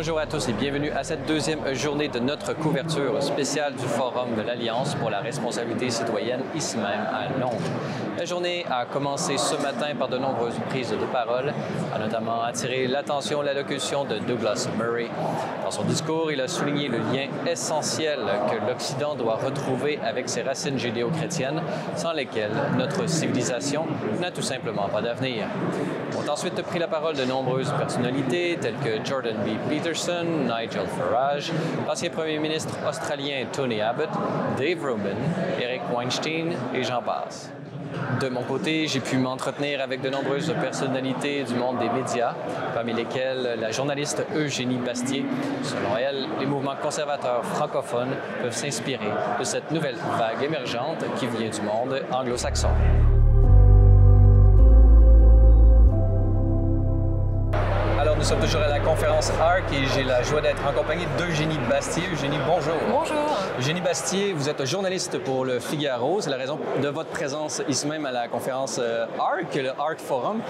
Bonjour à tous et bienvenue à cette deuxième journée de notre couverture spéciale du Forum de l'Alliance pour la responsabilité citoyenne ici même à Londres. La journée a commencé ce matin par de nombreuses prises de parole, a notamment attiré l'attention l'allocution de Douglas Murray. Dans son discours, il a souligné le lien essentiel que l'Occident doit retrouver avec ses racines judéo-chrétiennes, sans lesquelles notre civilisation n'a tout simplement pas d'avenir. Ont ensuite pris la parole de nombreuses personnalités telles que Jordan B. Peterson, Nigel Farage, l'ancien premier ministre australien Tony Abbott, Dave Rubin, Eric Weinstein et j'en passe. De mon côté, j'ai pu m'entretenir avec de nombreuses personnalités du monde des médias, parmi lesquelles la journaliste Eugénie Bastier. Selon elle, les mouvements conservateurs francophones peuvent s'inspirer de cette nouvelle vague émergente qui vient du monde anglo-saxon. Alors, nous sommes toujours à la conférence ARC et j'ai la joie d'être en compagnie d'Eugénie Bastier. Eugénie, bonjour. Bonjour. Eugénie Bastier, vous êtes journaliste pour le Figaro. C'est la raison de votre présence ici même à la conférence ARC, le ARC Forum.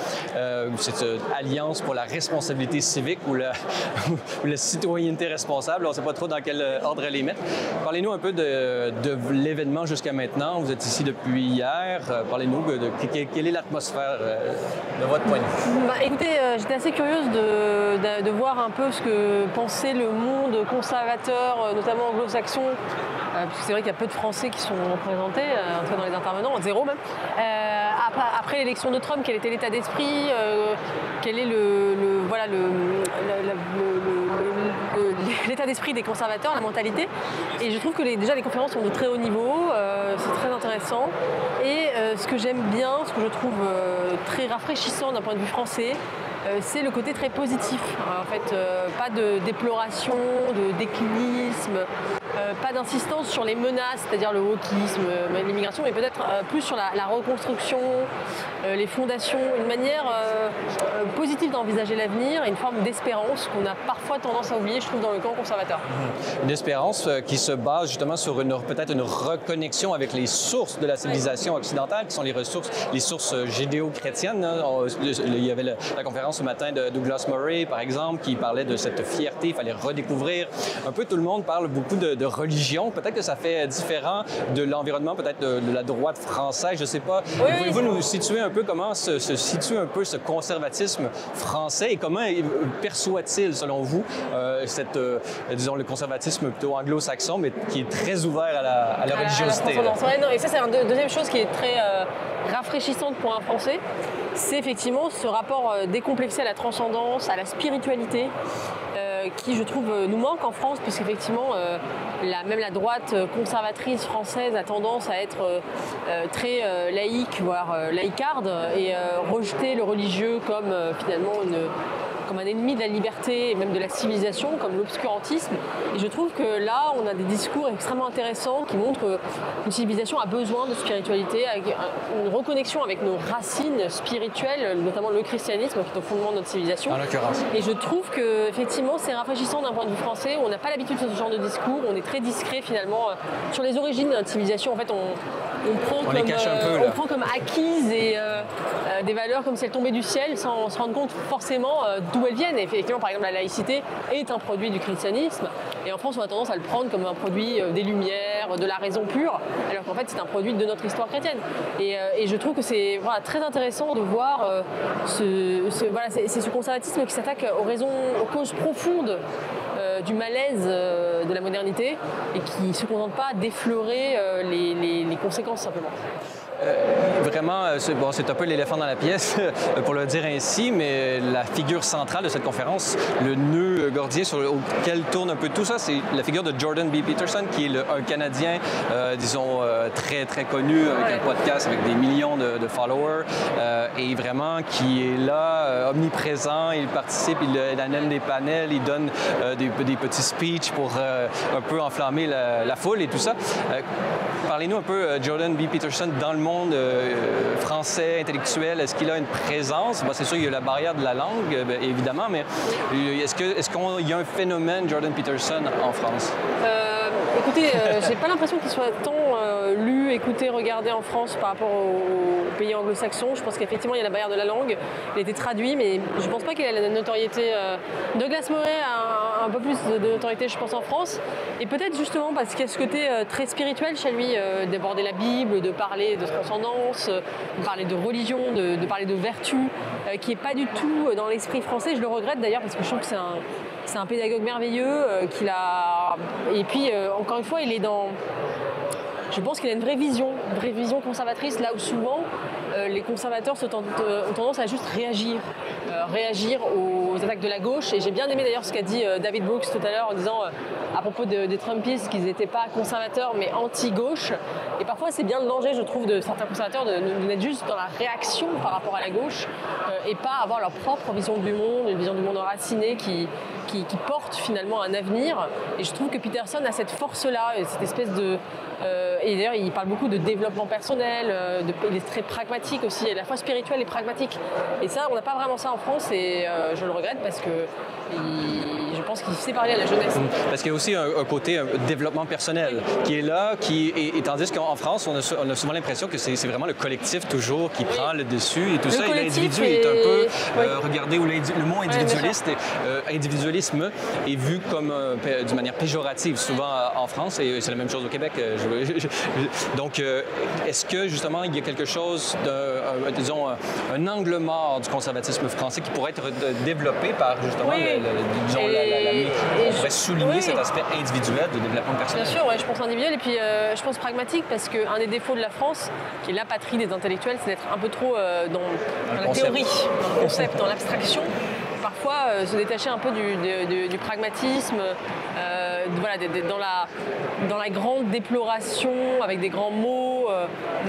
C'est une alliance pour la responsabilité civique ou la citoyenneté responsable. On ne sait pas trop dans quel ordre les mettre. Parlez-nous un peu de l'événement jusqu'à maintenant. Vous êtes ici depuis hier. Parlez-nous de quelle est l'atmosphère de votre point de vue. Écoutez, j'étais assez curieuse de voir un peu ce que pensait le monde conservateur, notamment anglo-saxon, parce que c'est vrai qu'il y a peu de Français qui sont représentés, en tout cas dans les intervenants, zéro même. Après l'élection de Trump, quel était l'état d'esprit, quel est l'état d'esprit des conservateurs, la mentalité. Et je trouve que déjà les conférences sont de très haut niveau, c'est très intéressant. Et ce que j'aime bien, ce que je trouve très rafraîchissant d'un point de vue français, c'est le côté très positif. En fait, pas de déploration, de déclinisme, pas d'insistance sur les menaces, c'est-à-dire le wokisme, l'immigration, mais peut-être plus sur la reconstruction, les fondations, une manière positive d'envisager l'avenir et une forme d'espérance qu'on a parfois tendance à oublier, je trouve, dans le camp conservateur. Une espérance qui se base justement sur peut-être une reconnexion avec les sources de la civilisation occidentale, qui sont les sources judéo-chrétiennes. Il y avait la conférence ce matin de Douglas Murray, par exemple, qui parlait de cette fierté, il fallait redécouvrir. Un peu tout le monde parle beaucoup de religion. Peut-être que ça fait différent de l'environnement, peut-être de la droite française, je ne sais pas. Oui, pouvez-vous nous situer un peu comment se situe un peu ce conservatisme français et comment perçoit-il, selon vous, disons, le conservatisme plutôt anglo-saxon, mais qui est très ouvert à la religiosité? Et ça, c'est une deuxième chose qui est très rafraîchissante pour un Français. C'est effectivement ce rapport décomplexé à la transcendance, à la spiritualité, qui, je trouve, nous manque en France, puisqu'effectivement, même la droite conservatrice française a tendance à être très laïque, voire laïcarde, et rejeter le religieux comme finalement comme un ennemi de la liberté et même de la civilisation, comme l'obscurantisme. Et je trouve que là, on a des discours extrêmement intéressants qui montrent qu'une civilisation a besoin de spiritualité, avec une reconnexion avec nos racines spirituelles, notamment le christianisme, qui est au fondement de notre civilisation. En l'occurrence. Et je trouve que effectivement, c'est rafraîchissant d'un point de vue français. On n'a pas l'habitude de ce genre de discours. On est très discret finalement sur les origines de notre civilisation. En fait, on prend comme acquises et des valeurs comme si elles tombaient du ciel sans se rendre compte forcément d'où elles viennent. Et effectivement, par exemple, la laïcité est un produit du christianisme. Et en France, on a tendance à le prendre comme un produit des Lumières, de la raison pure, alors qu'en fait, c'est un produit de notre histoire chrétienne. Et je trouve que c'est très intéressant de voir c'est ce conservatisme qui s'attaque aux causes profondes du malaise de la modernité et qui ne se contente pas d'effleurer les conséquences simplement. Vraiment, c'est un peu l'éléphant dans la pièce, pour le dire ainsi, mais la figure centrale de cette conférence, le nœud gordien auquel tourne un peu tout ça, c'est la figure de Jordan B. Peterson, qui est un Canadien, disons, très, très connu, avec un podcast avec des millions de followers, et vraiment qui est là, omniprésent, il participe, il anime des panels, il donne des petits speeches pour un peu enflammer la foule et tout ça. Parlez-nous un peu, Jordan B. Peterson, dans le monde français, intellectuel, est-ce qu'il a une présence? C'est sûr qu'il y a la barrière de la langue, évidemment, mais est-ce qu'il y a un phénomène Jordan Peterson en France? Écoutez, j'ai pas l'impression qu'il soit tant lu, écouté, regardé en France par rapport aux pays anglo-saxons. Je pense qu'effectivement, il y a la barrière de la langue. Il a été traduit, mais je pense pas qu'il ait la notoriété. Douglas Murray a un peu plus de notoriété, je pense, en France. Et peut-être justement parce qu'il y a ce côté très spirituel chez lui, d'aborder la Bible, de parler de transcendance, de parler de religion, de parler de vertu, qui n'est pas du tout dans l'esprit français. Je le regrette d'ailleurs parce que je trouve que c'est un pédagogue merveilleux qu'il a. Et puis, encore une fois, il est dans. Je pense qu'il a une vraie vision conservatrice, là où souvent les conservateurs ont tendance à juste réagir aux attaques de la gauche. Et j'ai bien aimé d'ailleurs ce qu'a dit David Brooks tout à l'heure en disant à propos des Trumpistes qu'ils n'étaient pas conservateurs mais anti-gauche. Et parfois c'est bien le danger, je trouve, de certains conservateurs de n'être juste dans la réaction par rapport à la gauche et pas avoir leur propre vision du monde, une vision du monde enracinée qui porte finalement un avenir. Et je trouve que Peterson a cette force-là, cette espèce de... et d'ailleurs, il parle beaucoup de développement personnel, il est très pragmatique aussi, à la fois spirituel et pragmatique. Et ça, on n'a pas vraiment ça en France et je le regrette parce que je pense qu'il sait parler à la jeunesse. Parce qu'il y a aussi un côté développement personnel qui est là, et tandis qu'en France, on a souvent l'impression que c'est vraiment le collectif toujours qui prend le dessus et tout ça. Et l'individu est un peu regardé, où le mot individualisme est vu comme d'une manière péjorative, souvent en France, et c'est la même chose au Québec. Donc, est-ce que justement il y a quelque chose, disons, un angle mort du conservatisme français qui pourrait être développé par justement on pourrait souligner cet aspect individuel de développement personnel? Bien sûr, je pense individuel et puis je pense pragmatique parce qu'un des défauts de la France, qui est la patrie des intellectuels, c'est d'être un peu trop dans la théorie, dans le concept, dans l'abstraction. Parfois se détacher un peu du pragmatisme, dans la grande déploration avec des grands mots,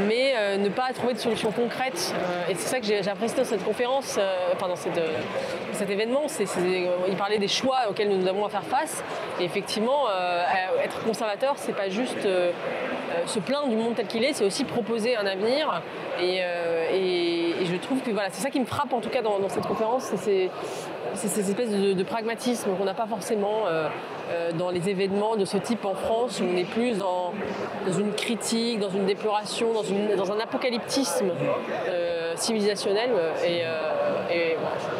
mais ne pas trouver de solution concrète. Et c'est ça que j'ai apprécié dans cette conférence, dans cet événement. Il parlait des choix auxquels nous avons à faire face. Et effectivement, être conservateur, c'est pas juste se plaindre du monde tel qu'il est, c'est aussi proposer un avenir. Et je trouve que c'est ça qui me frappe en tout cas dans cette conférence, c'est cette espèce de pragmatisme qu'on n'a pas forcément dans les événements de ce type en France, où on est plus dans une critique, dans une déploration, dans un apocalyptisme civilisationnel. Et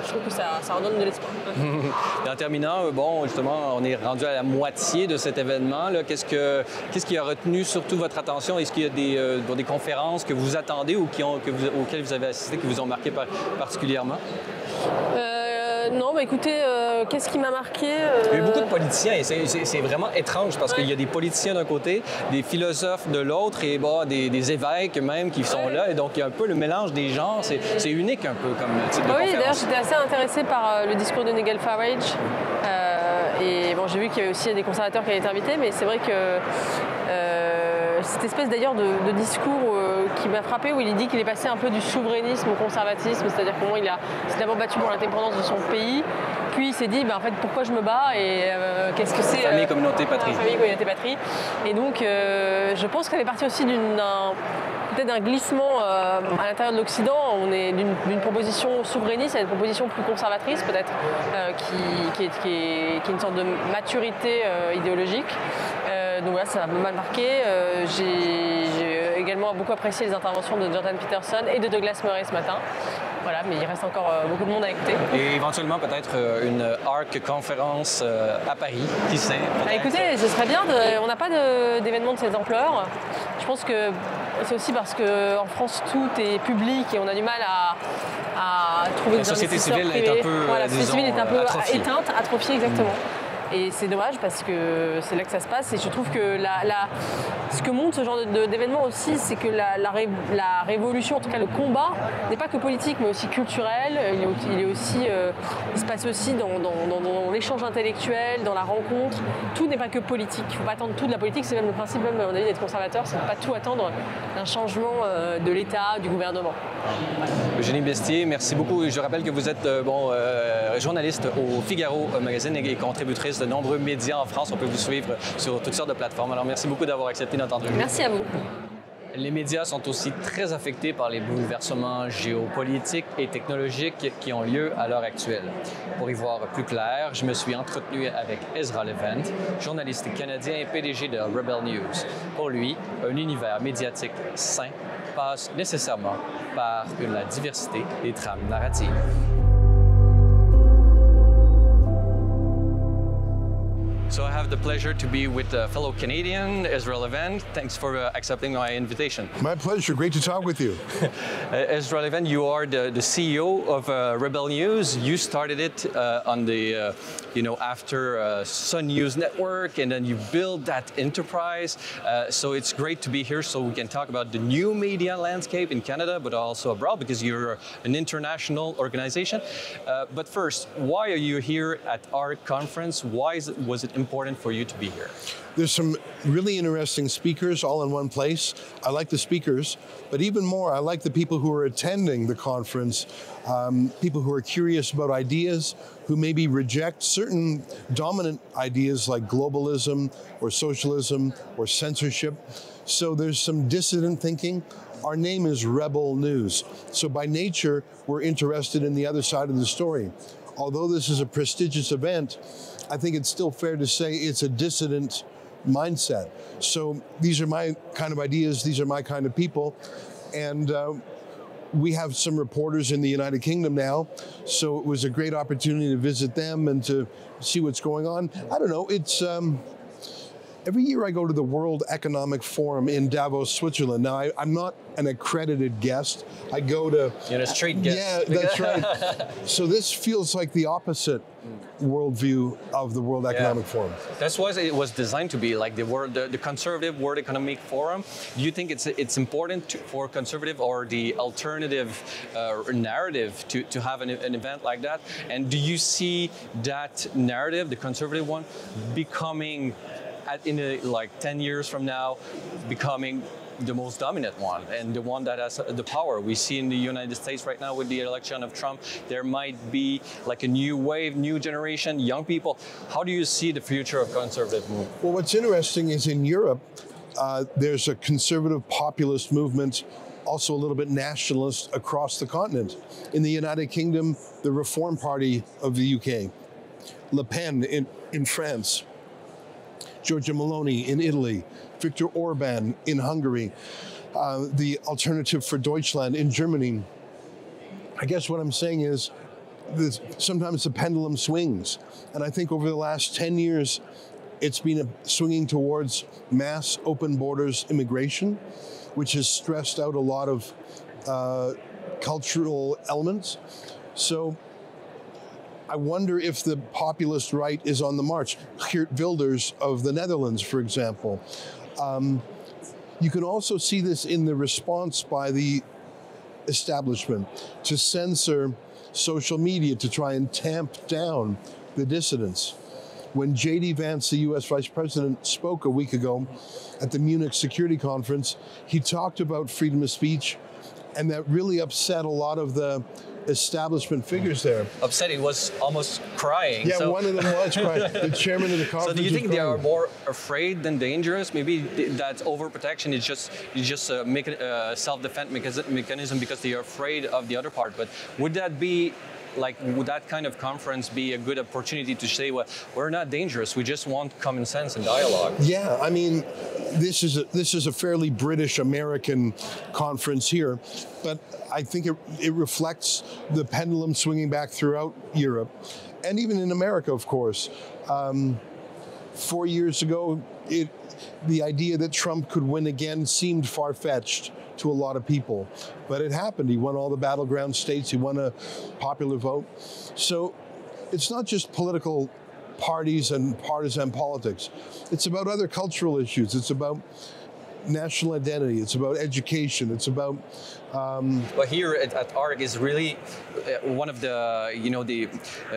je trouve que ça en donne de l'espoir. Et en terminant, justement, on est rendu à la moitié de cet événement. Qu'est-ce qui a retenu surtout votre attention? Est-ce qu'il y a des conférences que vous attendez ou auxquelles vous avez assisté qui vous ont marqué particulièrement? Non, écoutez, qu'est-ce qui m'a marqué? Il y a eu beaucoup de politiciens et c'est vraiment étrange parce qu'il y a des politiciens d'un côté, des philosophes de l'autre et des évêques même qui sont là. Et donc, il y a un peu le mélange des genres. C'est unique un peu comme type de conférence. Oui, d'ailleurs, j'étais assez intéressée par le discours de Nigel Farage. Et j'ai vu qu'il y avait aussi des conservateurs qui avaient été invités, mais c'est vrai que cette espèce d'ailleurs de discours qui m'a frappé où il dit qu'il est passé un peu du souverainisme au conservatisme, c'est-à-dire comment il s'est d'abord battu pour l'indépendance de son pays, puis il s'est dit en fait pourquoi je me bats et qu'est-ce que c'est famille, communauté, patrie. Famille, communauté, patrie. Et donc je pense qu'elle est partie aussi peut-être d'un glissement à l'intérieur de l'Occident. On est d'une proposition souverainiste à une proposition plus conservatrice peut-être, qui est une sorte de maturité idéologique. Donc voilà, ça m'a mal marqué. J'ai également beaucoup apprécié les interventions de Jordan Peterson et de Douglas Murray ce matin. Voilà, mais il reste encore beaucoup de monde à écouter. Et éventuellement peut-être une ARC conférence à Paris, qui sait? Écoutez, ce serait bien. On n'a pas d'événement de cette ampleur. Je pense que c'est aussi parce qu'en France tout est public et on a du mal à trouver des investisseurs privés. La société civile est un peu, la société civile est un peu atrophiée. Éteinte, atrophiée exactement. Et c'est dommage parce que c'est là que ça se passe. Et je trouve que ce que montre ce genre d'événement aussi, c'est que la révolution, en tout cas le combat, n'est pas que politique, mais aussi culturel. Il se passe aussi dans l'échange intellectuel, dans la rencontre. Tout n'est pas que politique. Il ne faut pas attendre tout de la politique. C'est même le principe même, à mon avis, d'être conservateur. C'est de ne pas tout attendre d'un changement de l'État, du gouvernement. Eugénie Bestier, merci beaucoup. Je rappelle que vous êtes journaliste au Figaro Magazine et contributrice de nombreux médias en France. On peut vous suivre sur toutes sortes de plateformes. Alors, merci beaucoup d'avoir accepté notre entrevue. Merci à vous. Les médias sont aussi très affectés par les bouleversements géopolitiques et technologiques qui ont lieu à l'heure actuelle. Pour y voir plus clair, je me suis entretenu avec Ezra Levant, journaliste canadien et PDG de Rebel News. Pour lui, un univers médiatique sain passe nécessairement par la diversité des trames narratives. So I have the pleasure to be with a fellow Canadian, Ezra Levin. Thanks for accepting my invitation. My pleasure. Great to talk with you. Ezra Levin, you are the CEO of Rebel News. You started it on the, after Sun News Network, and then you built that enterprise. So it's great to be here so we can talk about the new media landscape in Canada, but also abroad, because you're an international organization. But first, why are you here at our conference? Why was it important for you to be here? There's some really interesting speakers all in one place. I like the speakers, but even more, I like the people who are attending the conference, people who are curious about ideas, who maybe reject certain dominant ideas like globalism or socialism or censorship. So there's some dissident thinking. Our name is Rebel News. So by nature, we're interested in the other side of the story. Although this is a prestigious event, I think it's still fair to say it's a dissident mindset. So these are my kind of ideas, these are my kind of people, and we have some reporters in the United Kingdom now, so it was a great opportunity to visit them and to see what's going on. I don't know, it's every year I go to the World Economic Forum in Davos, Switzerland. Now, I'm not an accredited guest. I go to... You're a street guest. Yeah, that's right. So this feels like the opposite worldview of the World Economic Forum. That's why it was designed to be like the conservative World Economic Forum. Do you think it's important for conservative or the alternative narrative to have an event like that? And do you see that narrative, the conservative one, becoming in like 10 years from now, becoming the most dominant one and the one that has the power? We see in the United States right now with the election of Trump, there might be like a new wave, new generation, young people. How do you see the future of conservative movement? Well, what's interesting is in Europe, there's a conservative populist movement, also a little bit nationalist across the continent. In the United Kingdom, the Reform Party of the UK, Le Pen in France, Giorgia Meloni in Italy, Viktor Orban in Hungary, the Alternative for Deutschland in Germany. I guess what I'm saying is sometimes the pendulum swings. And I think over the last 10 years, it's been swinging towards mass open borders immigration, which has stressed out a lot of cultural elements. So I wonder if the populist right is on the march. Geert Wilders of the Netherlands, for example. You can also see this in the response by the establishment to censor social media, to try and tamp down the dissidents. When J.D. Vance, the U.S. Vice President, spoke a week ago at the Munich Security Conference, he talked about freedom of speech, and that really upset a lot of the establishment figures there. Upset, he was almost crying. Yeah, one of them was crying. The chairman of the conference. So do you think they are more afraid than dangerous? Maybe that overprotection is just make a self-defense mechanism because they are afraid of the other part. But would that be would that kind of conference be a good opportunity to say, well, we're not dangerous, we just want common sense and dialogue? Yeah, I mean, this is a fairly British-American conference here, but I think it reflects the pendulum swinging back throughout Europe, and even in America, of course. 4 years ago, the idea that Trump could win again seemed far-fetched to a lot of people, but it happened. He won all the battleground states, he won a popular vote. So it's not just political parties and partisan politics. It's about other cultural issues. It's about national identity. It's about education. It's about... But here at ARG is really one of the,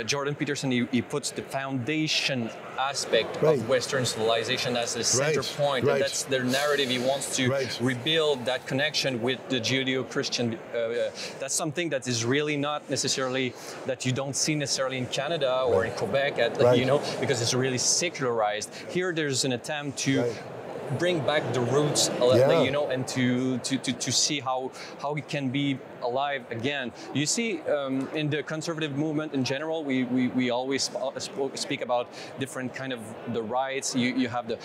Jordan Peterson, he puts the foundation aspect of Western civilization as the center point. And that's their narrative. He wants to rebuild that connection with the Judeo-Christian. That's something that is really not necessarily, that you don't see necessarily in Canada or in Quebec, because it's really secularized. Here there's an attempt to bring back the roots, and to see how it can be alive again. You see, in the conservative movement in general, we always speak about different kind of the rights. You have the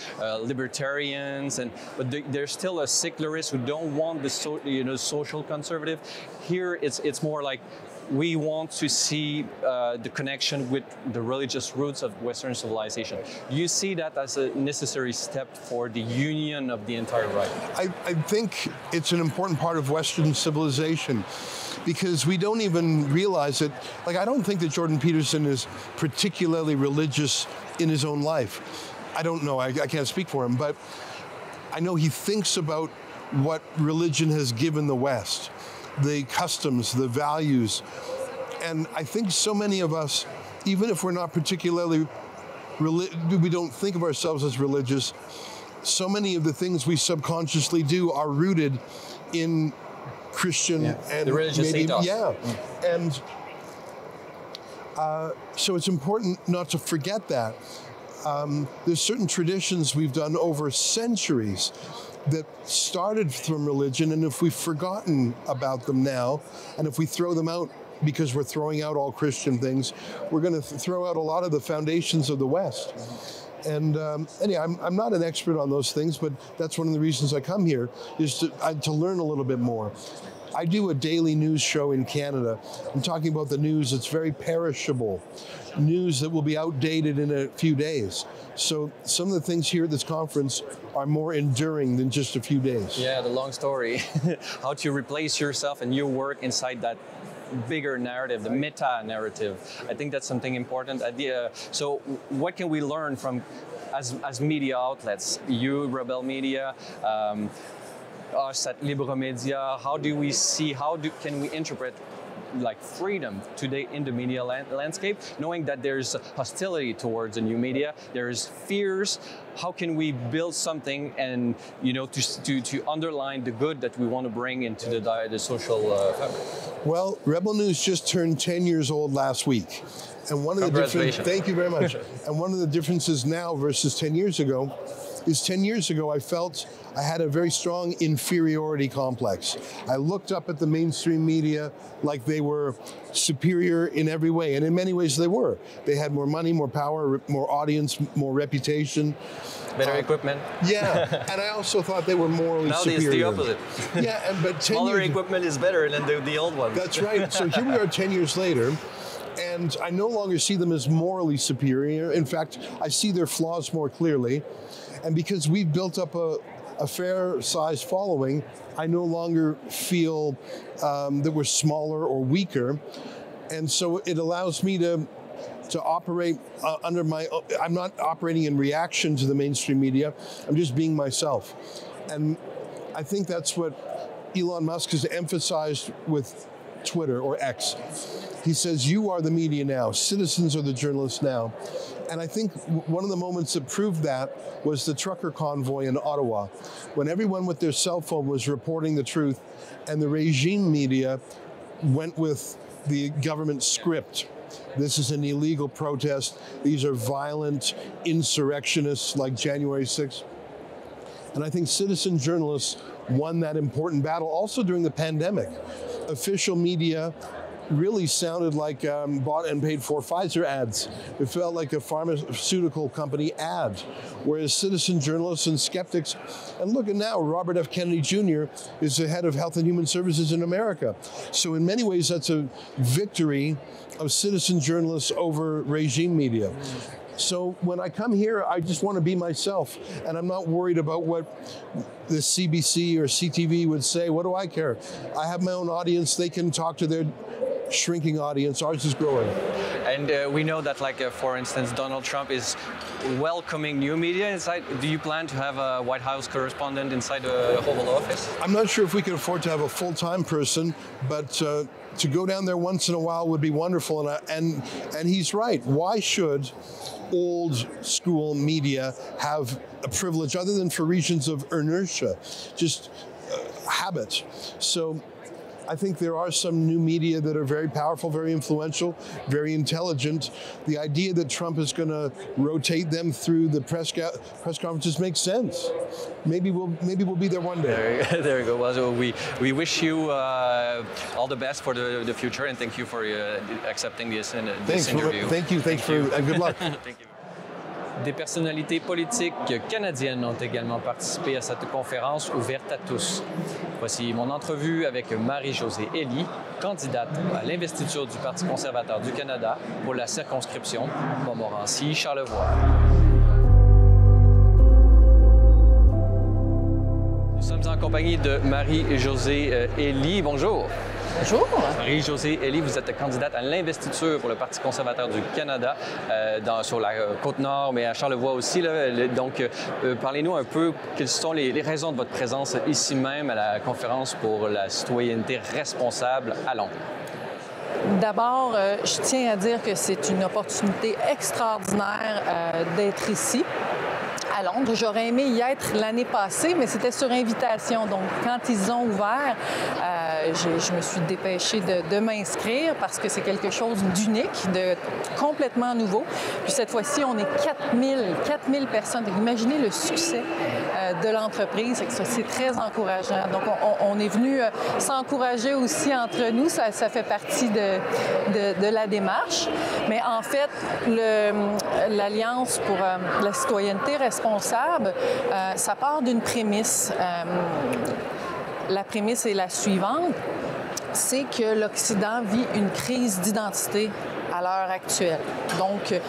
libertarians, but there's still a secularists who don't want the social conservative. Here, it's more like we want to see the connection with the religious roots of Western civilization. You see that as a necessary step for the union of the entire right? I think it's an important part of Western civilization, because we don't even realize it. Like, I don't think that Jordan Peterson is particularly religious in his own life. I don't know, I can't speak for him, but I know he thinks about what religion has given the West, the customs, the values. And I think so many of us, even if we're not particularly, we don't think of ourselves as religious, so many of the things we subconsciously do are rooted in Christian and the religious ethos. And so it's important not to forget that. There's certain traditions we've done over centuries that started from religion, and if we've forgotten about them now, and if we throw them out because we're throwing out all Christian things, we're going to throw out a lot of the foundations of the West. And anyway, I'm not an expert on those things, but that's one of the reasons I come here, is to learn a little bit more. I do a daily news show in Canada. I'm talking about the news that's very perishable, news that will be outdated in a few days. So some of the things here at this conference are more enduring than just a few days. Yeah, the long story. How to replace yourself and your work inside that bigger narrative, the meta-narrative. I think that's something important. So what can we learn from, as media outlets, you, Rebel Media, us at Libre Media? How do we see, can we interpret like freedom today in the media landscape, knowing that there's hostility towards the new media, there's fears? How can we build something and, you know, to underline the good that we want to bring into the social fabric? Well, Rebel News just turned 10 years old last week. And one of the differences, thank you very much. And one of the differences now versus 10 years ago is 10 years ago I felt I had a very strong inferiority complex. I looked up at the mainstream media like they were superior in every way, and in many ways they were. They had more money, more power, more audience, more reputation. Better equipment. Yeah, and I also thought they were morally superior. Now it's the opposite. Yeah, but 10 smaller years, equipment is better than the old one. That's right. So here we are 10 years later, and I no longer see them as morally superior. In fact, I see their flaws more clearly. And because we've built up a fair-sized following, I no longer feel that we're smaller or weaker. And so it allows me to operate under my, I'm not operating in reaction to the mainstream media, I'm just being myself. And I think that's what Elon Musk has emphasized with Twitter or X. He says, you are the media now, citizens are the journalists now. And I think one of the moments that proved that was the trucker convoy in Ottawa, when everyone with their cell phone was reporting the truth, and the regime media went with the government script. This is an illegal protest. These are violent insurrectionists like January 6th. And I think citizen journalists won that important battle also during the pandemic. Official media really sounded like bought and paid for Pfizer ads. It felt like a pharmaceutical company ad, whereas citizen journalists and skeptics, and look at now, Robert F. Kennedy Jr. is the head of Health and Human Services in America. So in many ways, that's a victory of citizen journalists over regime media. So when I come here, I just want to be myself, and I'm not worried about what the CBC or CTV would say. What do I care? I have my own audience. They can talk to their shrinking audience. Ours is growing. And we know that, like, for instance, Donald Trump is welcoming new media inside. Do you plan to have a White House correspondent inside the Oval Office? I'm not sure if we can afford to have a full-time person, but to go down there once in a while would be wonderful. And he's right. Why should old school media have a privilege other than for regions of inertia, just habit? So I think there are some new media that are very powerful, very influential, very intelligent. The idea that Trump is going to rotate them through the press conferences makes sense. Maybe we'll be there one day. There you go. Well, so we wish you all the best for the future, and thank you for accepting this interview. Thanks for good luck. Thank you. Des personnalités politiques canadiennes ont également participé à cette conférence ouverte à tous. Voici mon entrevue avec Marie-Josée Elie, candidate à l'investiture du Parti conservateur du Canada pour la circonscription Montmorency-Charlevoix. Nous sommes en compagnie de Marie-Josée Elie. Bonjour. Bonjour. Marie-Josée Elie, vous êtes candidate à l'investiture pour le Parti conservateur du Canada sur la Côte-Nord, mais à Charlevoix aussi. Donc, parlez-nous un peu, quelles sont les raisons de votre présence ici même à la conférence pour la citoyenneté responsable à Londres? D'abord, je tiens à dire que c'est une opportunité extraordinaire d'être ici. À Londres. J'aurais aimé y être l'année passée, mais c'était sur invitation. Donc, quand ils ont ouvert, je me suis dépêchée de m'inscrire parce que c'est quelque chose d'unique, de complètement nouveau. Puis cette fois-ci, on est 4000 personnes. Donc, imaginez le succès de l'entreprise. C'est très encourageant. Donc, on est venu s'encourager aussi entre nous. Ça fait partie de la démarche. Mais en fait, l'Alliance pour la citoyenneté responsable, ça part d'une prémisse. La prémisse est la suivante, c'est que l'Occident vit une crise d'identité à l'heure actuelle. Donc,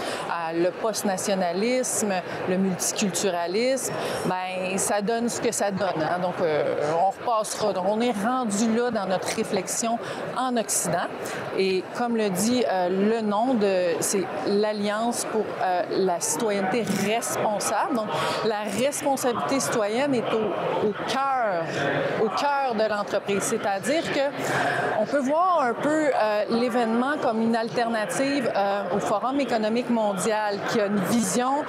le post-nationalisme, le multiculturalisme, bien, ça donne ce que ça donne. Hein? Donc, on repassera. Donc, on est rendu là dans notre réflexion en Occident. Et comme le dit le nom, c'est l'Alliance pour la citoyenneté responsable. Donc, la responsabilité citoyenne est au cœur de l'entreprise. C'est-à-dire qu'on peut voir un peu l'événement comme une alternative au Forum économique mondial qui a une vision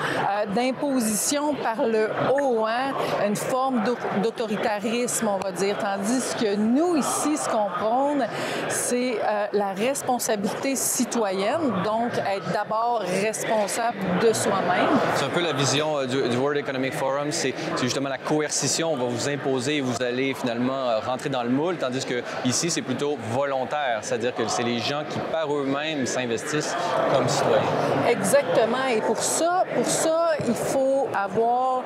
d'imposition par le haut, hein, une forme d'autoritarisme, on va dire. Tandis que nous, ici, ce qu'on prône, c'est la responsabilité citoyenne, donc être d'abord responsable de soi-même. C'est un peu la vision du World Economic Forum, c'est justement la coercition, on va vous imposer et vous allez finalement rentrer dans le moule, tandis que ici, c'est plutôt volontaire, c'est-à-dire que c'est les gens qui, par eux-mêmes, s'investissent comme citoyens. Exactement. Et pour ça, il faut avoir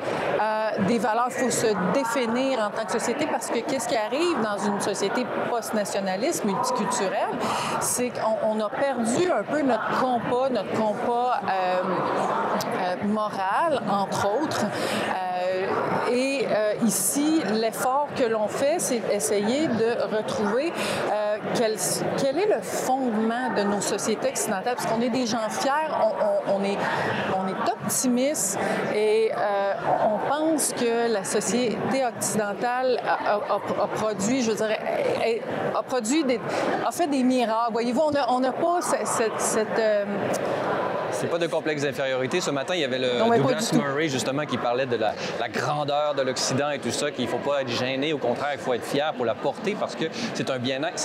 des valeurs, il faut se définir en tant que société parce que qu'est-ce qui arrive dans une société post-nationaliste, multiculturelle, c'est qu'on a perdu un peu notre compas moral, entre autres. Et ici, l'effort que l'on fait, c'est essayer de retrouver quel est le fondement de nos sociétés occidentales, parce qu'on est des gens fiers, on est optimistes et on pense que la société occidentale a produit, je veux dire, a fait des miracles. Voyez-vous, on n'a pas cette c'est pas de complexe d'infériorité. Ce matin, il y avait le Douglas Murray, justement, qui parlait de la grandeur de l'Occident et tout ça, qu'il ne faut pas être gêné. Au contraire, il faut être fier pour la porter parce que c'est un bien-être,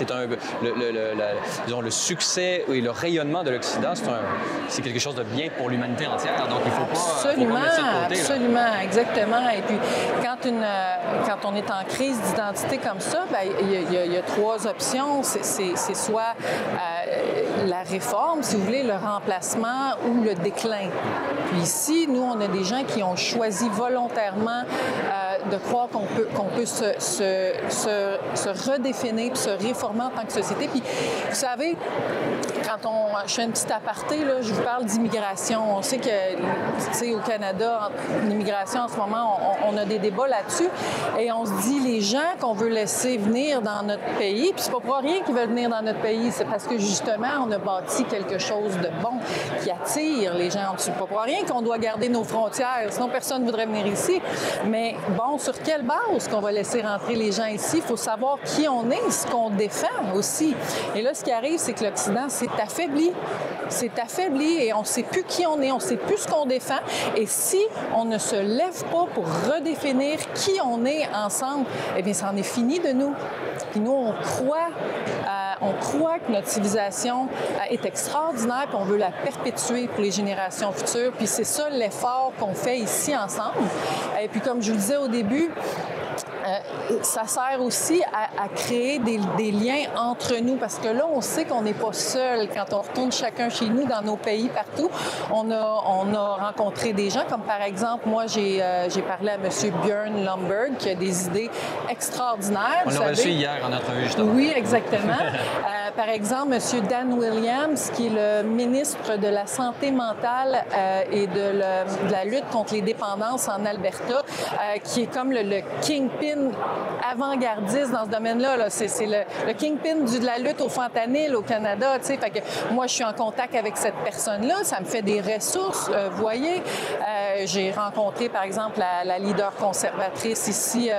disons, le succès et le rayonnement de l'Occident, c'est quelque chose de bien pour l'humanité entière. Donc, il ne faut pas mettre ça de côté. Absolument, exactement. Et puis, quand on est en crise d'identité comme ça, bien, il y a trois options. C'est soit la réforme, si vous voulez, le remplacement ou le déclin. Puis ici, nous, on a des gens qui ont choisi volontairement de croire qu'on peut se redéfinir puis se réformer en tant que société. Puis, vous savez, je fais une petite aparté, là, je vous parle d'immigration. On sait que, tu sais, au Canada, l'immigration, en ce moment, on a des débats là-dessus. Et on se dit, les gens qu'on veut laisser venir dans notre pays, puis c'est pas pour rien qu'ils veulent venir dans notre pays, c'est parce que, justement, on a bâti quelque chose de bon qui attire les gens. C'est pas pour rien qu'on doit garder nos frontières, sinon personne ne voudrait venir ici. Mais bon, sur quelle base qu'on va laisser rentrer les gens ici? Il faut savoir qui on est, ce qu'on défend aussi. Et là, ce qui arrive, c'est que l'Occident s'est affaibli. C'est affaibli et on ne sait plus qui on est, on ne sait plus ce qu'on défend. Et si on ne se lève pas pour redéfinir qui on est ensemble, eh bien, ça en est fini de nous. Puis nous, on croit que notre civilisation est extraordinaire, puis on veut la perpétuer pour les générations futures. Puis c'est ça l'effort qu'on fait ici ensemble. Et puis comme je vous le disais au début, ça sert aussi à créer des liens entre nous, parce que là, on sait qu'on n'est pas seul. Quand on retourne chacun chez nous, dans nos pays, partout, on a rencontré des gens, comme par exemple, moi, j'ai parlé à M. Björn Lomborg, qui a des idées extraordinaires. On l'a reçu hier en entrevue, justement. Oui, exactement. Par exemple, M. Dan Williams, qui est le ministre de la Santé mentale et de la lutte contre les dépendances en Alberta, qui est comme le kingpin avant-gardiste dans ce domaine-là. Là. C'est le kingpin de la lutte au fentanyl au Canada. Fait que moi, je suis en contact avec cette personne-là. Ça me fait des ressources, vous voyez. J'ai rencontré, par exemple, la leader conservatrice ici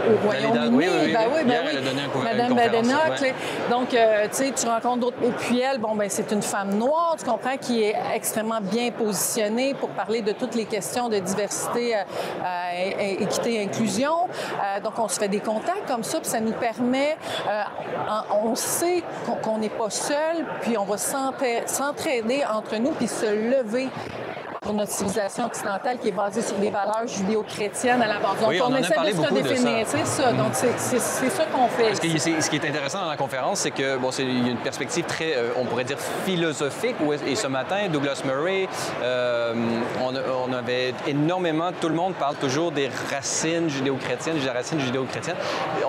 au Royaume-Uni. Oui. Hier, elle a donné Madame Badenoch. Ouais. Donc, tu rencontres d'autres. Et puis elle, c'est une femme noire, tu comprends, qui est extrêmement bien positionnée pour parler de toutes les questions de diversité, équité, inclusion. Donc, on se fait des contacts comme ça, puis ça nous permet, on sait qu'on n'est pas seul, puis on va s'entraider entre nous, puis se lever pour notre civilisation occidentale qui est basée sur des valeurs judéo-chrétiennes à la base. Donc, oui, on essaie de se redéfinir, c'est ça. Donc, c'est ça qu'on fait. Parce que ce qui est intéressant dans la conférence, c'est que il y a une perspective très, on pourrait dire, philosophique. Et ce matin, Douglas Murray, on avait énormément, tout le monde parle toujours des racines judéo-chrétiennes, des racines judéo-chrétiennes.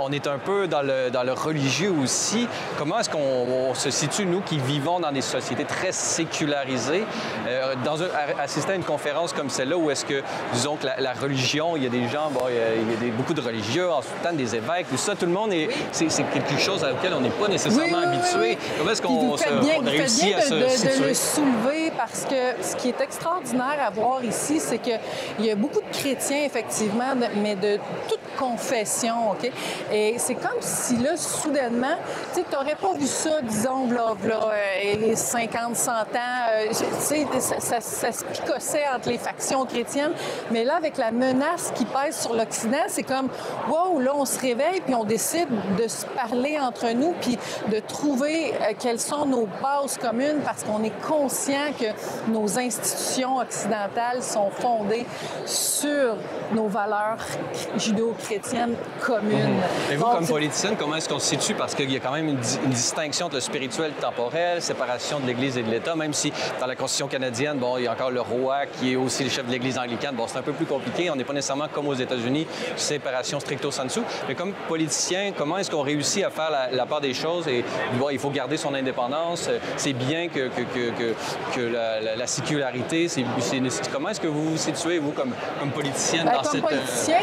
On est un peu dans le religieux aussi. Comment est-ce qu'on se situe, nous, qui vivons dans des sociétés très sécularisées, assister à une conférence comme celle-là où est-ce que, disons que la religion, il y a des gens, il y a beaucoup de religieux, en temps des évêques, tout ça, tout le monde c'est quelque chose auquel on n'est pas nécessairement habitué. Comment est-ce qu'on réussit à se situer? De le soulever, parce que ce qui est extraordinaire à voir ici, c'est qu'il y a beaucoup de chrétiens, effectivement, mais de toute confession, OK? Et c'est comme si, là, soudainement, tu n'aurais pas vu ça, disons, là 50, 100 ans, ça se picossait entre les factions chrétiennes. Mais là, avec la menace qui pèse sur l'Occident, c'est comme, wow, là, on se réveille, puis on décide de se parler entre nous, puis de trouver quelles sont nos bases communes, parce qu'on est conscient que nos institutions occidentales sont fondées sur nos valeurs judéo-chrétiennes communes. Et vous, comme politicienne, comment est-ce qu'on se situe? Parce qu'il y a quand même une distinction entre le spirituel et le temporel, séparation de l'Église et de l'État, même si dans la Constitution canadienne, il y a encore le roi qui est aussi le chef de l'Église anglicane. C'est un peu plus compliqué. On n'est pas nécessairement comme aux États-Unis, séparation stricto sensu. Mais comme politicien, comment est-ce qu'on réussit à faire la part des choses? Et il faut garder son indépendance. C'est bien que la sécularité, comment est-ce que vous vous situez, vous, comme politicienne, dans cette... Comme politicien,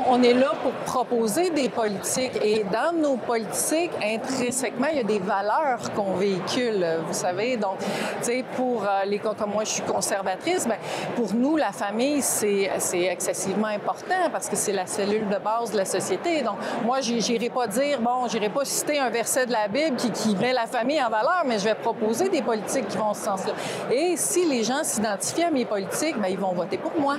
on est là pour proposer des politiques. Et dans nos politiques, intrinsèquement, il y a des valeurs qu'on véhicule, vous savez. Donc, tu sais, pour les cas comme moi, je suis conservatrice, bien, pour nous, la famille, c'est excessivement important parce que c'est la cellule de base de la société. Donc, moi, j'irai pas dire, j'irai pas citer un verset de la Bible qui met la famille en valeur, mais je vais proposer des politiques qui vont en ce sens-là. Et si les gens s'identifient à mes politiques, bien, ils vont voter pour moi.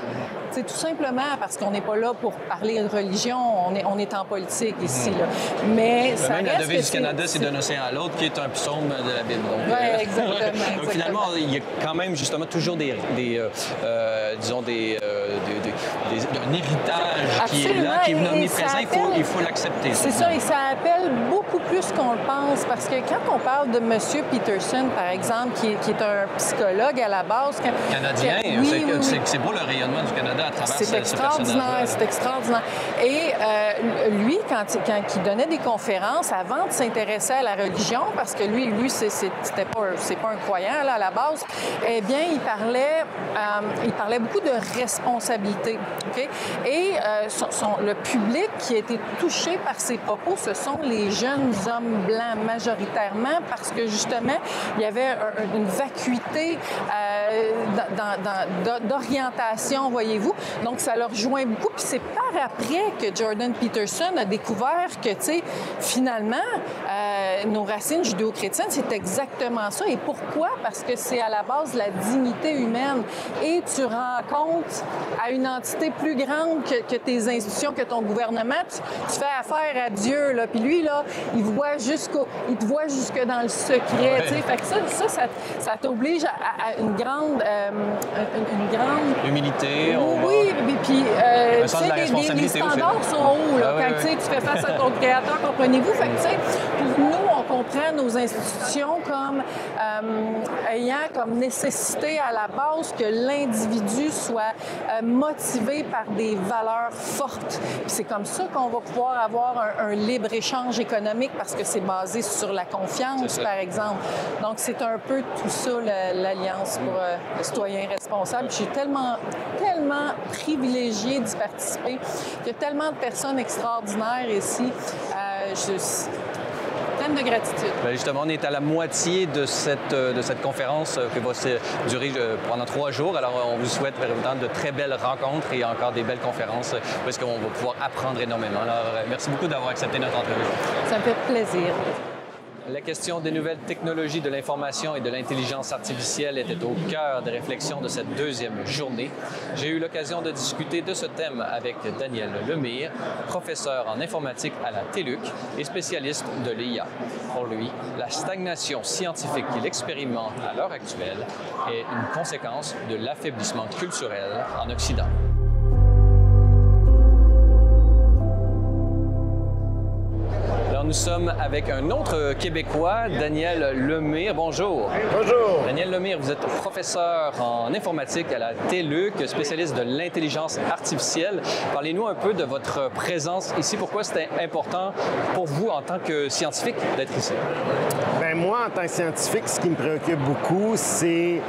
C'est tout simplement parce qu'on n'est pas là pour parler de religion, on est en politique ici. Là. Mais ça même reste la devise du Canada, c'est d'un océan à l'autre, qui est un psaume de la Bible. Oui, exactement. Donc, finalement, il y a quand même justement toujours un héritage qui est là, qui est omniprésent, il faut l'accepter. C'est ça, et ça appelle beaucoup plus qu'on le pense, parce que quand on parle de M. Peterson, par exemple, qui est un psychologue à la base... Canadien, c'est beau le rayonnement du Canada à travers ce personnage. C'est extraordinaire. Et lui, quand il donnait des conférences, avant de s'intéresser à la religion, parce que lui, c'est pas un croyant là, à la base, eh bien, il parlait beaucoup de responsabilité. Okay? Et le public qui a été touché par ses propos, ce sont les jeunes hommes blancs majoritairement, parce que justement, il y avait une vacuité d'orientation, voyez-vous. Donc, ça leur rejoint beaucoup. Puis c'est par après que Jordan Peterson a découvert que, tu sais, finalement, nos racines judéo-chrétiennes, c'est exactement ça. Et pourquoi? Parce que c'est à la base de la dignité humaine. Et tu rencontres à une entité plus grande que tes institutions, que ton gouvernement. Tu fais affaire à Dieu, là. Puis lui, là, il te voit jusque dans le secret. Ouais. Fait que ça t'oblige à une grande humilité. Oui, puis les standards sont hauts là, quand tu fais face à ton créateur, comprenez-vous? Fait que, tu sais, pour nous, on comprend nos institutions comme ayant comme nécessité à la base que l'individu soit motivé par des valeurs fortes. Puis c'est comme ça qu'on va pouvoir avoir un libre-échange économique parce que c'est basé sur la confiance, par exemple. Donc, c'est un peu tout ça, l'Alliance pour le citoyen responsable. Je suis tellement privilégiée d'y participer. Il y a tellement de personnes extraordinaires ici. Pleine de gratitude. Bien, justement, on est à la moitié de cette conférence qui va durer pendant 3 jours. Alors, on vous souhaite vraiment de très belles rencontres et encore des belles conférences parce qu'on va pouvoir apprendre énormément. Alors, merci beaucoup d'avoir accepté notre entrevue. Ça me fait plaisir. La question des nouvelles technologies de l'information et de l'intelligence artificielle était au cœur des réflexions de cette 2e journée. J'ai eu l'occasion de discuter de ce thème avec Daniel Lemire, professeur en informatique à la TÉLUQ et spécialiste de l'IA. Pour lui, la stagnation scientifique qu'il expérimente à l'heure actuelle est une conséquence de l'affaiblissement culturel en Occident. Nous sommes avec un autre Québécois, Daniel Lemire. Bonjour. Bonjour. Daniel Lemire, vous êtes professeur en informatique à la TÉLUQ, spécialiste de l'intelligence artificielle. Parlez-nous un peu de votre présence ici. Pourquoi c'était important pour vous en tant que scientifique d'être ici? Bien, moi, en tant que scientifique, ce qui me préoccupe beaucoup, c'est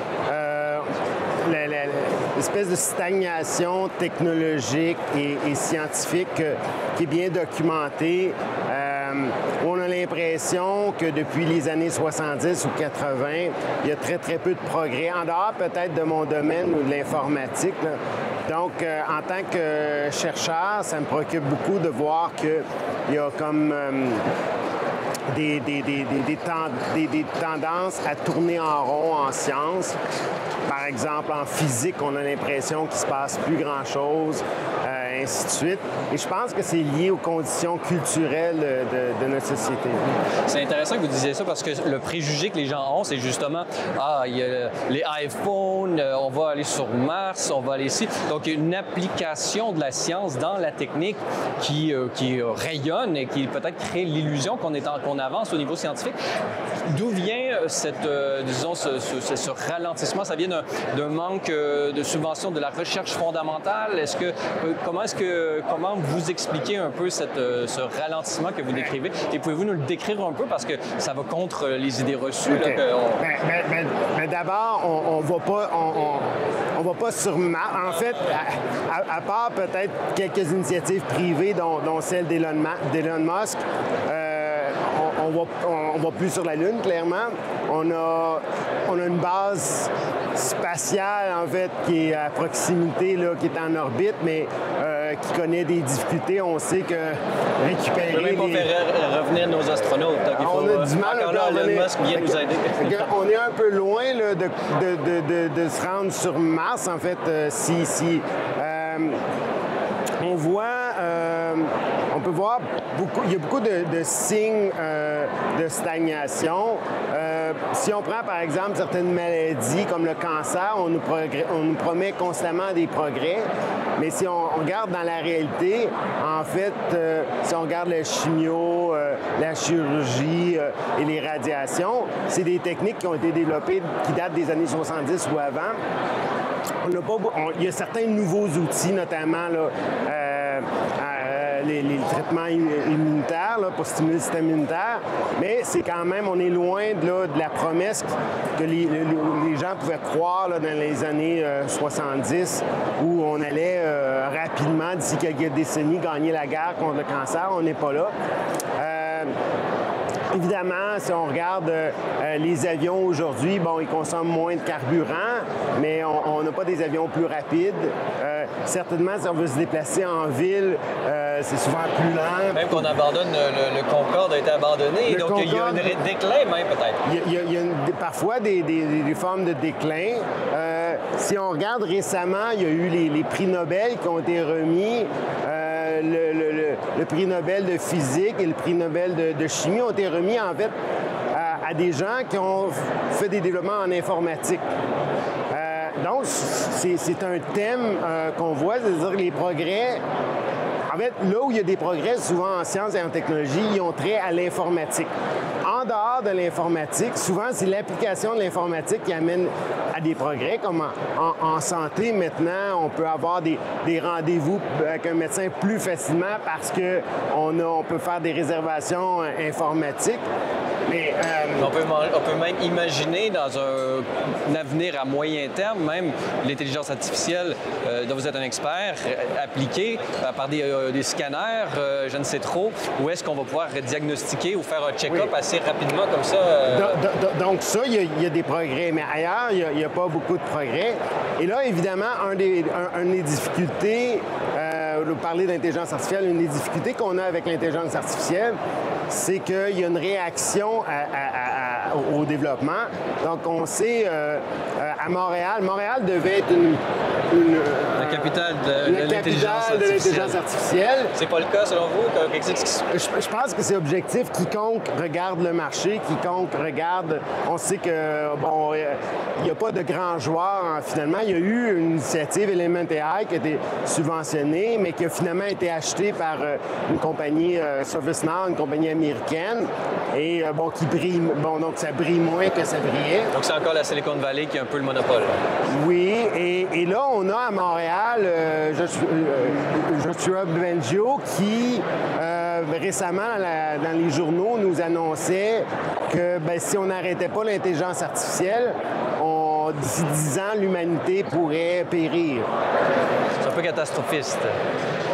l'espèce de stagnation technologique et scientifique qui est bien documentée. On a l'impression que depuis les années 70 ou 80, il y a très, très peu de progrès, en dehors peut-être de mon domaine ou de l'informatique. Donc, en tant que chercheur, ça me préoccupe beaucoup de voir qu'il y a comme des tendances à tourner en rond en sciences. Par exemple, en physique, on a l'impression qu'il ne se passe plus grand-chose, ainsi de suite. Et je pense que c'est lié aux conditions culturelles de notre société. C'est intéressant que vous disiez ça parce que le préjugé que les gens ont, c'est justement il y a les iPhones, on va aller sur Mars, on va aller ici. Donc, il y a une application de la science dans la technique qui rayonne et qui peut-être crée l'illusion qu'on avance au niveau scientifique. D'où vient ce ralentissement? Ça vient d'un manque de subvention de la recherche fondamentale? Comment vous expliquez un peu ce ralentissement que vous décrivez? Et pouvez-vous nous le décrire un peu parce que ça va contre les idées reçues? Okay. Mais d'abord, on va pas sur Mars. En fait, à part peut-être quelques initiatives privées, dont celle d'Elon Musk, on va plus sur la Lune, clairement. On a une base spatiale, en fait, qui est à proximité, là, qui est en orbite, mais qui connaît des difficultés. On sait que récupérer... On ne peut même pas faire revenir nos astronautes. On a du mal encore là, Elon Musk vient nous aider. On est un peu loin là, de se rendre sur Mars, en fait, on voit... on peut voir il y a beaucoup de signes de stagnation. Si on prend, par exemple, certaines maladies comme le cancer, on nous promet constamment des progrès. Mais si on regarde dans la réalité, en fait, si on regarde la chimio, la chirurgie et les radiations, c'est des techniques qui ont été développées, qui datent des années 70 ou avant. Il y a certains nouveaux outils, notamment là, les traitements immunitaires là, pour stimuler le système immunitaire, mais c'est quand même, on est loin de la promesse que les gens pouvaient croire là, dans les années 70 où on allait rapidement, d'ici quelques décennies, gagner la guerre contre le cancer. On n'est pas là. Évidemment, si on regarde les avions aujourd'hui, bon, ils consomment moins de carburant, mais on n'a pas des avions plus rapides. Certainement, si on veut se déplacer en ville, c'est souvent plus lent. Même qu'on abandonne, le Concorde a été abandonné, donc il y a un déclin même peut-être. Il y a parfois des formes de déclin. Si on regarde récemment, il y a eu les prix Nobel qui ont été remis. Le prix Nobel de physique et le prix Nobel de chimie ont été remis en fait à des gens qui ont fait des développements en informatique. Donc, c'est un thème qu'on voit, c'est-à-dire les progrès. En fait, là où il y a des progrès, souvent en sciences et en technologie, ils ont trait à l'informatique. En dehors de l'informatique, souvent, c'est l'application de l'informatique qui amène à des progrès, comme en santé, maintenant, on peut avoir des rendez-vous avec un médecin plus facilement parce qu'on peut faire des réservations informatiques. Mais, on peut même imaginer dans un avenir à moyen terme, même l'intelligence artificielle dont vous êtes un expert, appliquée par des scanners, je ne sais trop, où est-ce qu'on va pouvoir diagnostiquer ou faire un check-up assez rapidement comme ça? Donc ça, il y a des progrès, mais ailleurs, il n'y a pas beaucoup de progrès. Et là, évidemment, une des difficultés, de parler d'intelligence artificielle, une des difficultés qu'on a avec l'intelligence artificielle, c'est qu'il y a une réaction au développement. Donc, on sait, à Montréal devait être la capitale de l'intelligence artificielle. C'est pas le cas, selon vous? Je pense que c'est objectif. Quiconque regarde le marché, quiconque regarde... On sait que, bon, il n'y a pas de grands joueurs, finalement. Il y a eu une initiative Element AI qui a été subventionnée, mais qui a finalement été achetée par une compagnie ServiceNow, une compagnie américaine, et bon, qui brille... Bon, donc ça brille moins que ça brillait. Donc c'est encore la Silicon Valley qui a un peu le monopole. Oui, et là, on a à Montréal Joshua Bengio qui, récemment, dans les journaux, nous annonçait que si on n'arrêtait pas l'intelligence artificielle, d'ici 10 ans, l'humanité pourrait périr. C'est un peu catastrophiste.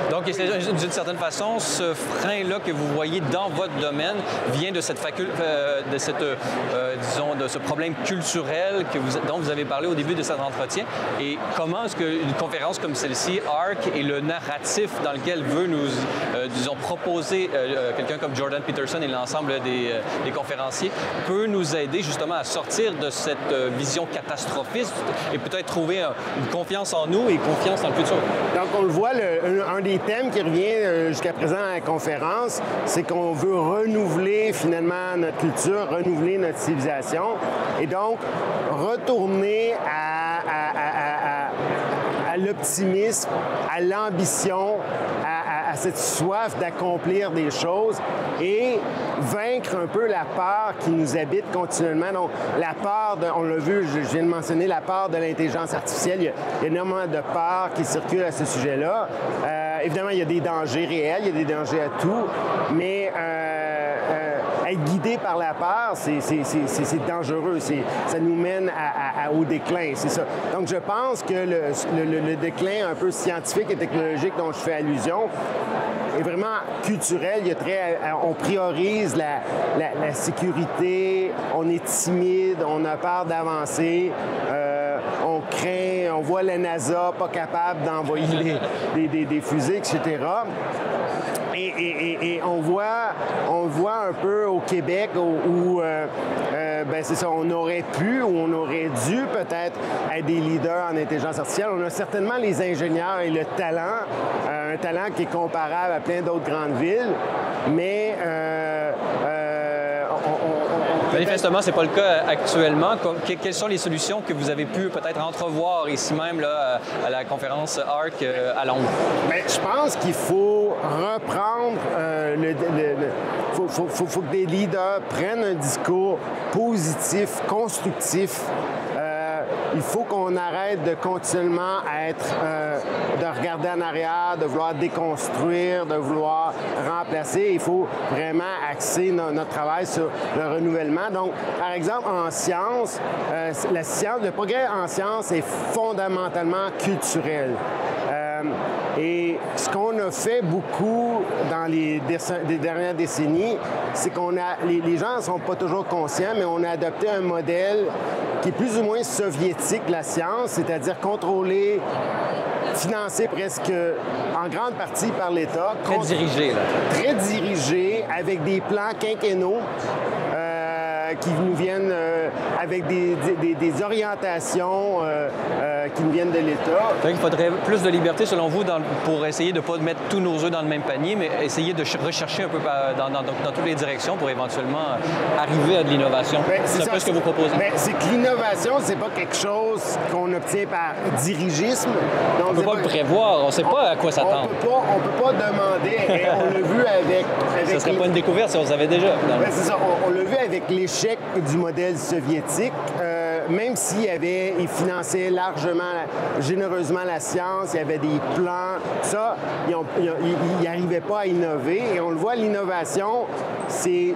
Donc, d'une certaine façon, ce frein-là que vous voyez dans votre domaine vient de cette disons, de ce problème culturel dont vous avez parlé au début de cet entretien. Et comment est-ce qu'une conférence comme celle-ci, ARC, et le narratif dans lequel veut nous, disons, proposer quelqu'un comme Jordan Peterson et l'ensemble des conférenciers, peut nous aider justement à sortir de cette vision catastrophiste et peut-être trouver une confiance en nous et confiance dans le futur? Donc, on le voit, un des thèmes qui revient jusqu'à présent à la conférence, c'est qu'on veut renouveler finalement notre culture, renouveler notre civilisation et donc retourner à l'optimisme, à l'ambition, à cette soif d'accomplir des choses et vaincre un peu la peur qui nous habite continuellement. Donc, la peur, on l'a vu, je viens de mentionner la peur de l'intelligence artificielle. Il y a énormément de peur qui circule à ce sujet-là. Évidemment, il y a des dangers réels, il y a des dangers à tout, mais être guidé par la peur, c'est dangereux. Ça nous mène au déclin, c'est ça. Donc, je pense que le déclin un peu scientifique et technologique dont je fais allusion est vraiment culturel. On priorise la sécurité, on est timide, on a peur d'avancer, on craint, on voit la NASA pas capable d'envoyer des fusées, etc. Et on voit un peu au Québec où c'est ça, on aurait pu ou on aurait dû peut-être être des leaders en intelligence artificielle. On a certainement les ingénieurs et le talent, un talent qui est comparable à plein d'autres grandes villes, mais manifestement, ce n'est pas le cas actuellement. Quelles sont les solutions que vous avez pu peut-être entrevoir ici même là, à la conférence ARC à Londres? Bien, je pense qu'il faut reprendre faut que des leaders prennent un discours positif, constructif. Il faut qu'on arrête de continuellement de regarder en arrière, de vouloir déconstruire, de vouloir remplacer. Il faut vraiment axer notre travail sur le renouvellement. Donc, par exemple, en sciences, le progrès en sciences est fondamentalement culturel. Et ce qu'on a fait beaucoup dans les dernières décennies, c'est qu'on a, les gens ne sont pas toujours conscients, mais on a adopté un modèle qui est plus ou moins soviétique de la science, c'est-à-dire contrôlé, financé presque en grande partie par l'État. Très dirigé, là. Très dirigé, avec des plans quinquennaux qui nous viennent avec des orientations qui nous viennent de l'État. Donc, il faudrait plus de liberté, selon vous, pour essayer de ne pas mettre tous nos œufs dans le même panier, mais essayer de rechercher un peu dans toutes les directions pour éventuellement arriver à de l'innovation. C'est un peu ce que vous proposez. C'est que l'innovation, c'est pas quelque chose qu'on obtient par dirigisme. Donc, on ne peut pas le prévoir, on ne sait pas à quoi s'attendre. On ne peut pas demander, on l'a vu avec ça ne serait pas une découverte si on le savait déjà. C'est ça, on l'a vu avec l'échec du modèle soviétique. Même il finançait généreusement la science, il y avait des plans, ça, ils n'arrivaient pas à innover. Et on le voit, l'innovation, c'est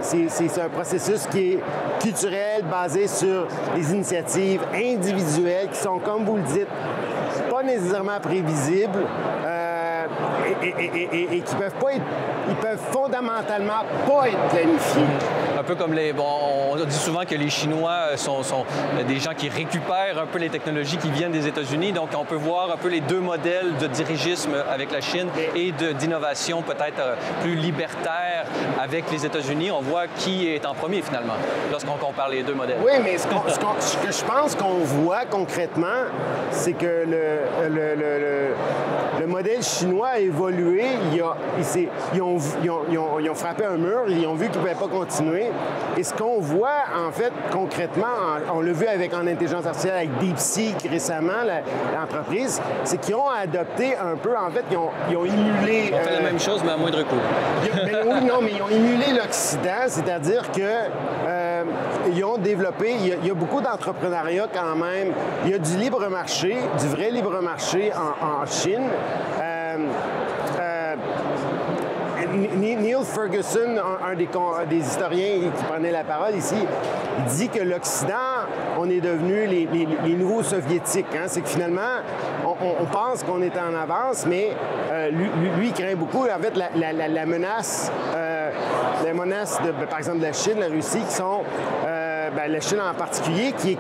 un processus qui est culturel, basé sur des initiatives individuelles qui sont, comme vous le dites, pas nécessairement prévisibles. Et qui peuvent fondamentalement pas être planifiés. Un peu comme on dit souvent que les Chinois sont des gens qui récupèrent un peu les technologies qui viennent des États-Unis. Donc, on peut voir un peu les deux modèles de dirigisme avec la Chine et d'innovation peut-être plus libertaire avec les États-Unis. On voit qui est en premier, finalement, lorsqu'on compare les deux modèles. Oui, mais ce que je pense qu'on voit concrètement, c'est que le modèle chinois a évolué. Ils ont frappé un mur, ils ont vu qu'ils ne pouvaient pas continuer. Et ce qu'on voit, en fait, concrètement, on l'a vu en intelligence artificielle avec DeepSeek récemment, l'entreprise, c'est qu'ils ont adopté un peu, en fait, ils ont émulé... Ils ont fait la même chose, mais à moindre coût. Mais ils ont émulé l'Occident, c'est-à-dire que ils ont développé, il y a beaucoup d'entrepreneuriat quand même. Il y a du libre marché, du vrai libre marché en Chine. Neil Ferguson, un des historiens qui prenait la parole ici, il dit que l'Occident, on est devenu les nouveaux soviétiques. Hein? C'est que finalement, on pense qu'on est en avance, mais lui, il craint beaucoup, en fait, la menace, par exemple, de la Chine, la Russie, qui sont, la Chine en particulier, qui est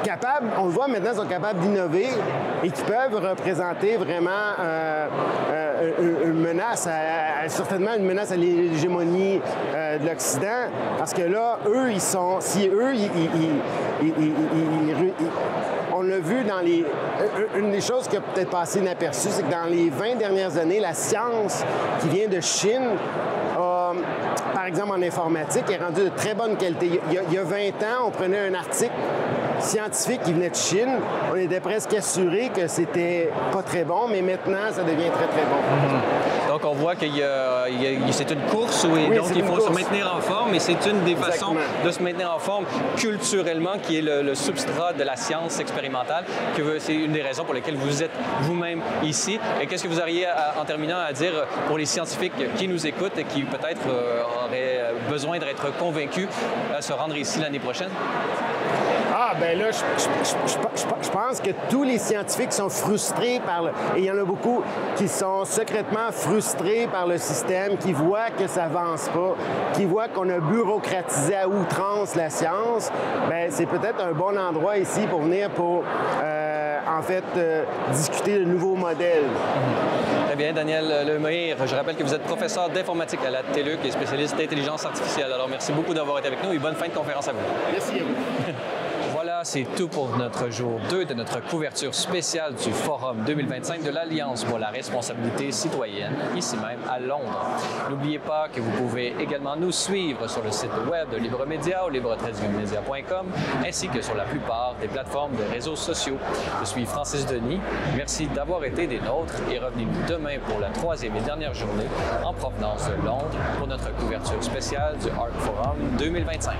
capable, on le voit maintenant, sont capables d'innover et qui peuvent représenter vraiment une menace, certainement une menace à l'hégémonie de l'Occident, parce que là, eux, on l'a vu dans une des choses qui a peut-être passé inaperçue, c'est que dans les 20 dernières années, la science qui vient de Chine par exemple, en informatique, est rendue de très bonne qualité. Il y a 20 ans, on prenait un article scientifique qui venait de Chine, on était presque assuré que c'était pas très bon, mais maintenant, ça devient très, très bon. Donc, on voit que c'est une course où il faut se maintenir en forme, et c'est une des façons de se maintenir en forme culturellement, qui est le substrat de la science expérimentale, c'est une des raisons pour lesquelles vous êtes vous-même ici. Et qu'est-ce que vous auriez, en terminant, à dire pour les scientifiques qui nous écoutent et qui peut-être auraient besoin d'être convaincus à se rendre ici l'année prochaine? Ah, ben là, je pense que tous les scientifiques sont frustrés et il y en a beaucoup qui sont secrètement frustrés par le système, qui voient que ça avance pas, qui voient qu'on a bureaucratisé à outrance la science. Bien, c'est peut-être un bon endroit ici pour venir discuter de nouveaux modèles. Très bien, Daniel Lemire. Je rappelle que vous êtes professeur d'informatique à la TELUC et spécialiste d'intelligence artificielle. Alors, merci beaucoup d'avoir été avec nous et bonne fin de conférence à vous. Merci à vous. Voilà, c'est tout pour notre jour 2 de notre couverture spéciale du Forum 2025 de l'Alliance pour la responsabilité citoyenne, ici même à Londres. N'oubliez pas que vous pouvez également nous suivre sur le site web de Libremédia ou libre-media.com, ainsi que sur la plupart des plateformes de réseaux sociaux. Je suis Francis Denis. Merci d'avoir été des nôtres et revenez-nous demain pour la 3e et dernière journée en provenance de Londres pour notre couverture spéciale du Arc Forum 2025.